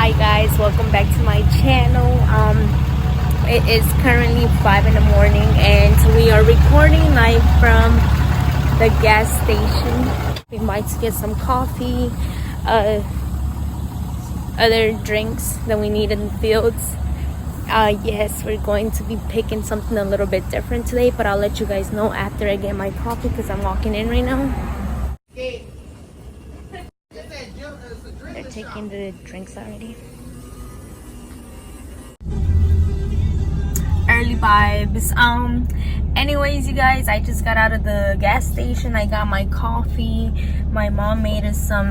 Hi guys, welcome back to my channel. It is currently 5 in the morning and we are recording live from the gas station. We might get some coffee, other drinks that we need in the fields. Yes, we're going to be picking something a little bit different today, but I'll let you guys know after I get my coffee because I'm walking in right now. They're taking the drinks already. Early vibes. Anyways, you guys, I just got out of the gas station. I got my coffee. My mom made us some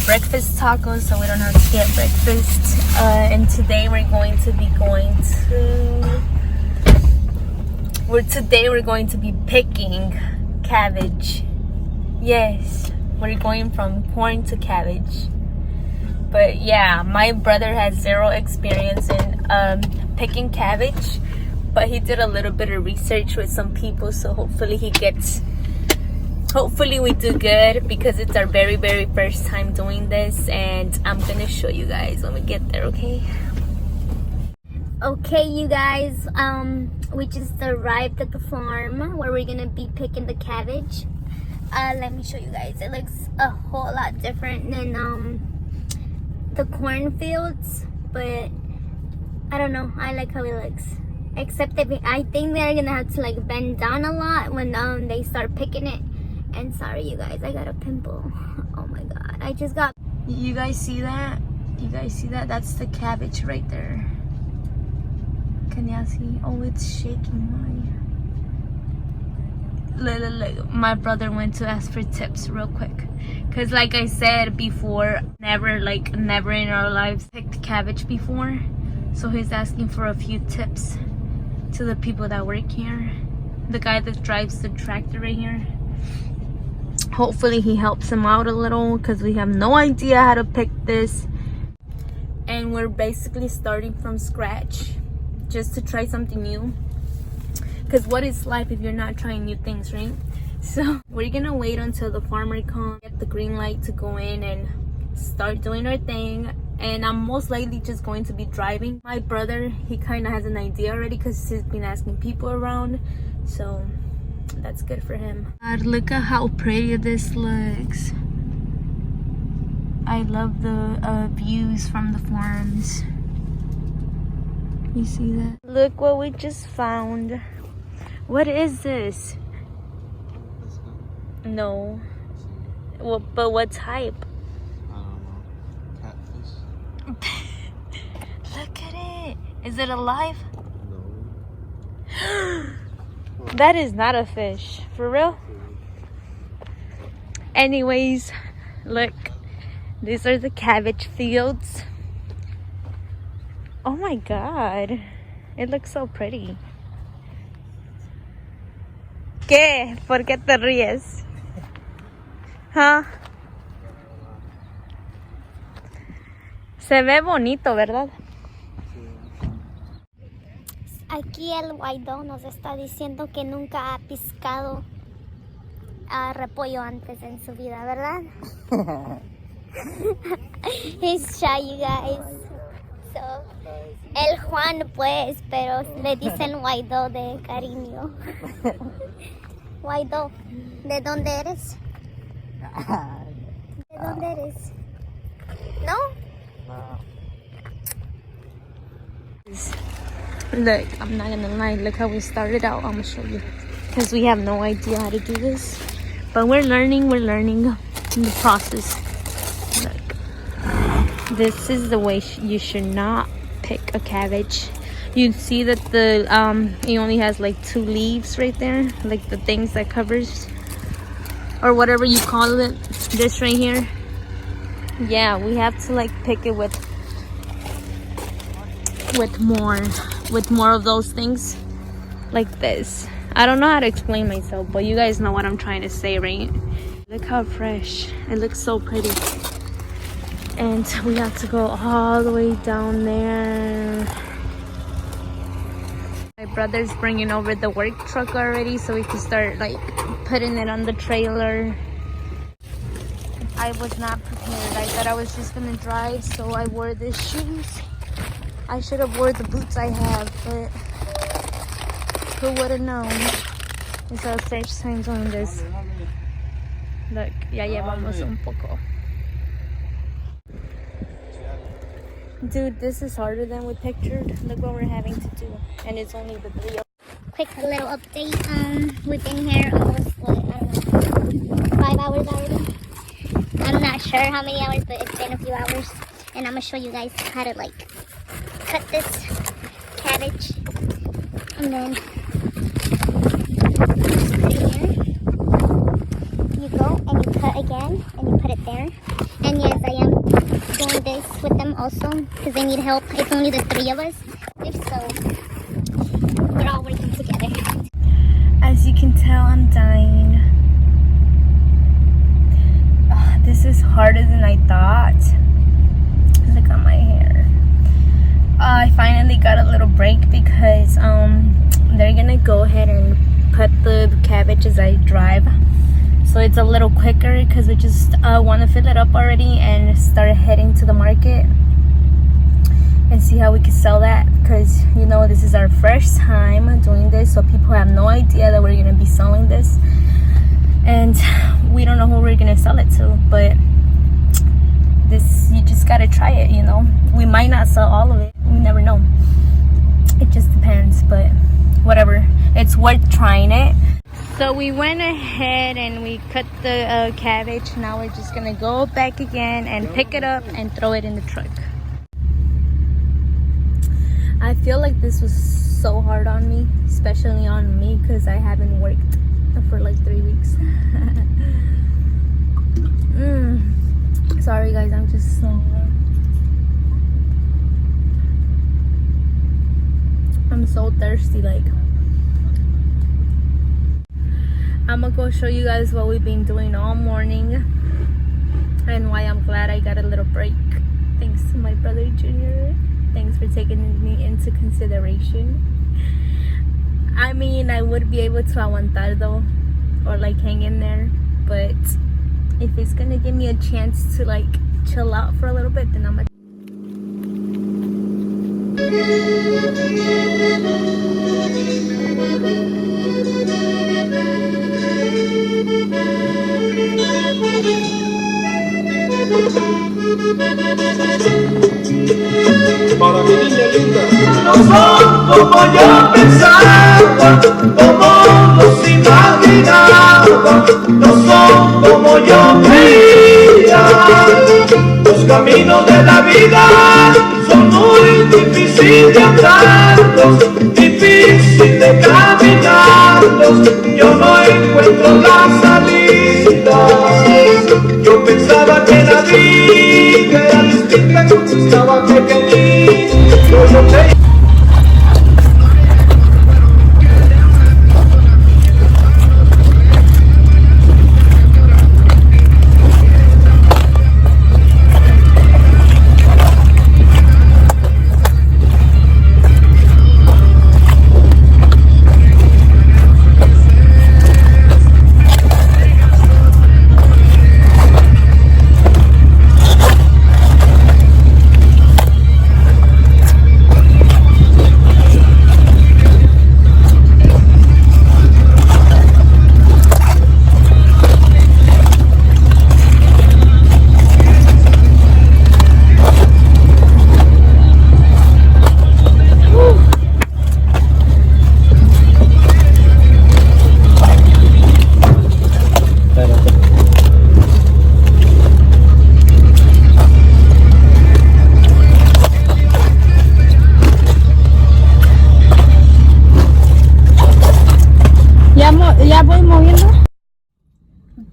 breakfast tacos, so we don't have to get breakfast. And today we're going to be picking cabbage. Yes, we're going from corn to cabbage. But yeah, my brother has zero experience in picking cabbage, but he did a little bit of research with some people, so hopefully we do good because it's our very first time doing this, and I'm gonna show you guys when we get there. Okay, you guys, we just arrived at the farm where we're gonna be picking the cabbage. Let me show you guys. It looks a whole lot different than the cornfields, but I don't know, I like how it looks, except that I think they're gonna have to like bend down a lot when they start picking it. And sorry you guys, I got a pimple. Oh my god, I just got... You guys see that? That's the cabbage right there. Can y'all see? Oh, it's shaking. Look, my brother went to ask for tips real quick, because like I said before, never in our lives picked cabbage before, so he's asking for a few tips to the people that work here, the guy that drives the tractor right here. Hopefully he helps him out a little, because we have no idea how to pick this, and we're basically starting from scratch just to try something new. Because what is life if you're not trying new things, right? So we're gonna wait until the farmer comes, get the green light to go in and start doing our thing. And I'm most likely just going to be driving. My brother, he kind of has an idea already because he's been asking people around, so that's good for him. God, look at how pretty this looks. I love the views from the farms. You see that? Look what we just found. What is this? No. Well, but what type? I don't know. Catfish. Look at it. Is it alive? No. That is not a fish. For real? Anyways, look. These are the cabbage fields. Oh my god. It looks so pretty. ¿Qué? ¿Por qué te ríes? ¿Ah? Se ve bonito, ¿verdad? Aquí el Guaidó nos está diciendo que nunca ha piscado repollo antes en su vida, ¿verdad? He's shy, you guys. So, el Juan pues, pero le dicen Guaidó de cariño. Guaidó, ¿de dónde eres? ¿De dónde eres? ¿No? Look, I'm not gonna lie, look how we started out. I'm gonna show you, because we have no idea how to do this, but we're learning in the process. Look, this is the way you should not pick a cabbage. You see that the it only has like 2 leaves right there, like the things that covers, or whatever you call it, this right here. Yeah, we have to like pick it with more of those things like this. I don't know how to explain myself, but you guys know what I'm trying to say, right? Look how fresh it looks, so pretty. And we have to go all the way down there. My brother's bringing over the work truck already, so we can start like putting it on the trailer. I was not prepared. I that I was just gonna drive, so I wore these shoes. I should have wore the boots I have, but who would have known? It's our first time doing this. Look, ya llevamos un poco. Dude, this is harder than we pictured. Look what we're having to do, and it's only the 3 of us. Quick little update. We've been here almost, what, I don't know, 5 hours already. I'm not sure how many hours, but it's been a few hours. And I'm gonna show you guys how to like cut this cabbage. And then just put it here. You go and you cut again and you put it there. And yes, I am doing this with them also because they need help. It's only the 3 of us. If so, we're all working together. As you can tell, I'm dying. Oh, this is harder than I thought. Look at my hair. I finally got a little break because they're gonna go ahead and cut the cabbage as I drive. So it's a little quicker because we just want to fill it up already and start heading to the market and see how we can sell that, because you know this is our first time doing this, so people have no idea that we're gonna be selling this, and we don't know who we're gonna sell it to. But this, you just gotta try it, you know. We might not sell all of it, we never know, it just depends, but whatever, it's worth trying it. So we went ahead and we cut the cabbage. Now we're just gonna go back again and pick it up and throw it in the truck. I feel like this was so hard on me, especially on me, because I haven't worked for like 3 weeks. Sorry guys, I'm just so... I'm so thirsty, like... I'm gonna go show you guys what we've been doing all morning and why I'm glad I got a little break. Thanks to my brother Junior. Thanks for taking me into consideration. I mean, I would be able to aguantar though, or like hang in there, but if it's gonna give me a chance to like chill out for a little bit, then I'm gonna... Para mi niña linda. No son como yo pensaba, como los imaginaba, no son como yo creía. Los caminos de la vida son muy difíciles de andarlos, difícil de caminarlos. Yo no encuentro la salida. Yo pensaba que la vida era distinta cuando estaba pequeñito. Yo creía.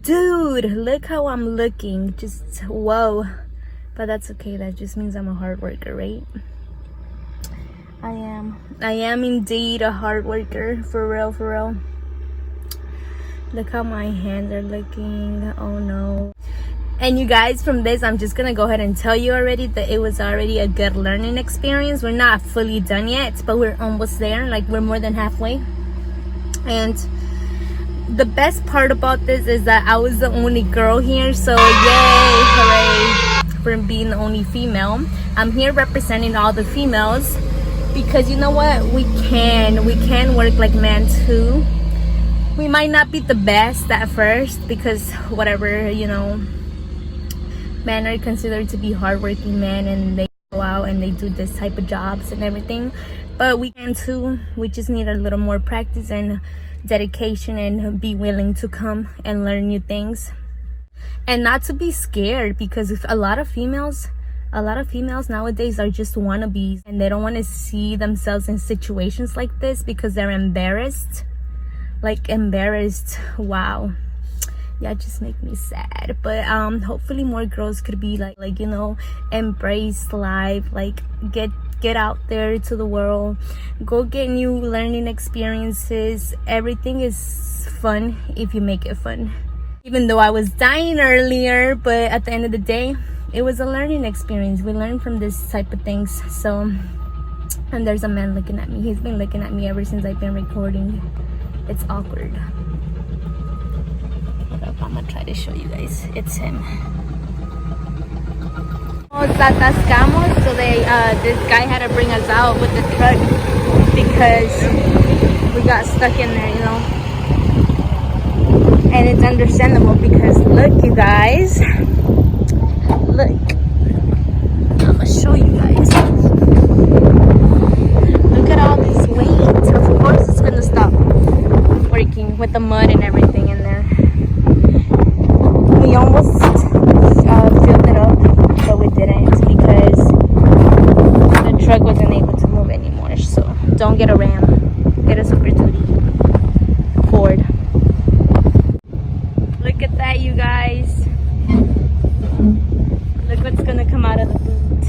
Dude, look how I'm looking. Just whoa. But that's okay, that just means I'm a hard worker, right? I am indeed a hard worker, for real. Look how my hands are looking. Oh no. And you guys, from this, I'm just gonna go ahead and tell you already that it was already a good learning experience. We're not fully done yet, but we're almost there. Like, we're more than halfway. And the best part about this is that I was the only girl here, so yay, hooray. for being the only female. I'm here representing all the females because you know what, we can work like men too. We might not be the best at first because whatever, you know, men are considered to be hardworking men and they go out and they do this type of jobs and everything, but we can too. We just need a little more practice and dedication and be willing to come and learn new things and not to be scared, because if a lot of females nowadays are just wannabes and they don't want to see themselves in situations like this because they're embarrassed. Wow, yeah, it just make me sad. But hopefully more girls could be like you know, embrace life, like get out there to the world, go get new learning experiences. Everything is fun if you make it fun. Even though I was dying earlier, but at the end of the day, it was a learning experience. We learn from this type of things. So, and there's a man looking at me. He's been looking at me ever since I've been recording. It's awkward. Hold up, I'm gonna try to show you guys. It's him. Nos atascamos, so this guy had to bring us out with the truck because we got stuck in there, you know. And it's understandable because look, you guys, look. I'm gonna show you guys. Look at all this weight. Of course, it's gonna stop working with the mud and everything in there. We almost filled it up, but we didn't because the truck wasn't able to move anymore. So don't get a Ram, get a Super Duty Ford. Look at that, you guys. Look what's gonna come out of the boot.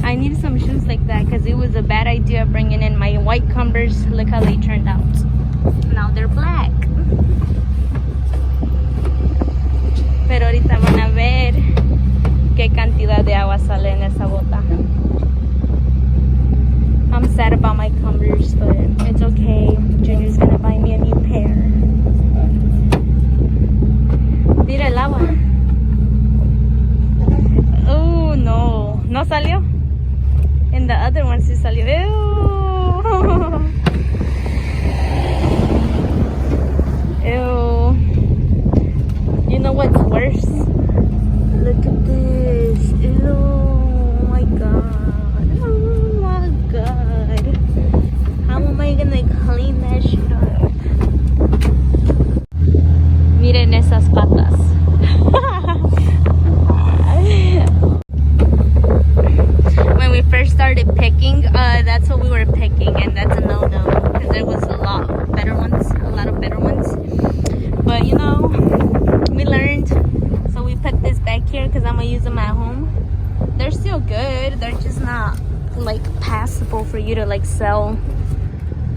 I need some shoes like that because it was a bad idea bringing in my white Converse. Look how they turned out. Now they're black. Pero ahorita van a ver qué cantidad de agua sale en esa bota. I'm sad about my Converse, but it's okay. Junior's gonna buy me a new pair. Mira el agua. Oh no, no salió. And the other one sí salió. Ew. Ew. You know what's worse? Look at this. Ew. Oh my god. Oh my god. How am I gonna clean that shit up? Miren esas patas. When we first started picking, that's what we were picking, and that's a no-no because there was a lot of better ones. But you know, we learned, so we put this back here because I'm gonna use them at home. They're still good, they're just not like passable for you to like sell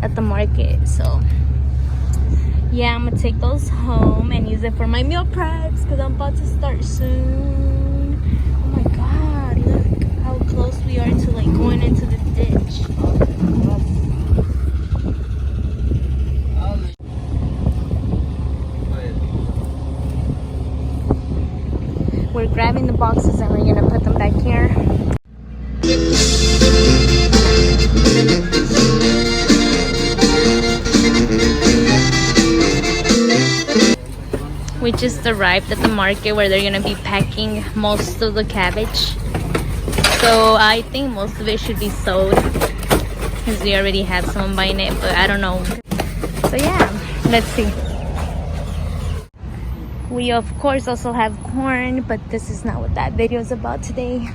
at the market. So yeah, I'm gonna take those home and use it for my meal preps because I'm about to start soon. Oh my god, look how close we are to like going into the ditch. We're grabbing the boxes and we're gonna put them back here. We just arrived at the market where they're gonna be packing most of the cabbage. So I think most of it should be sold because we already have someone buying it, but I don't know. So yeah, let's see. We of course also have corn, but this is not what that video is about today.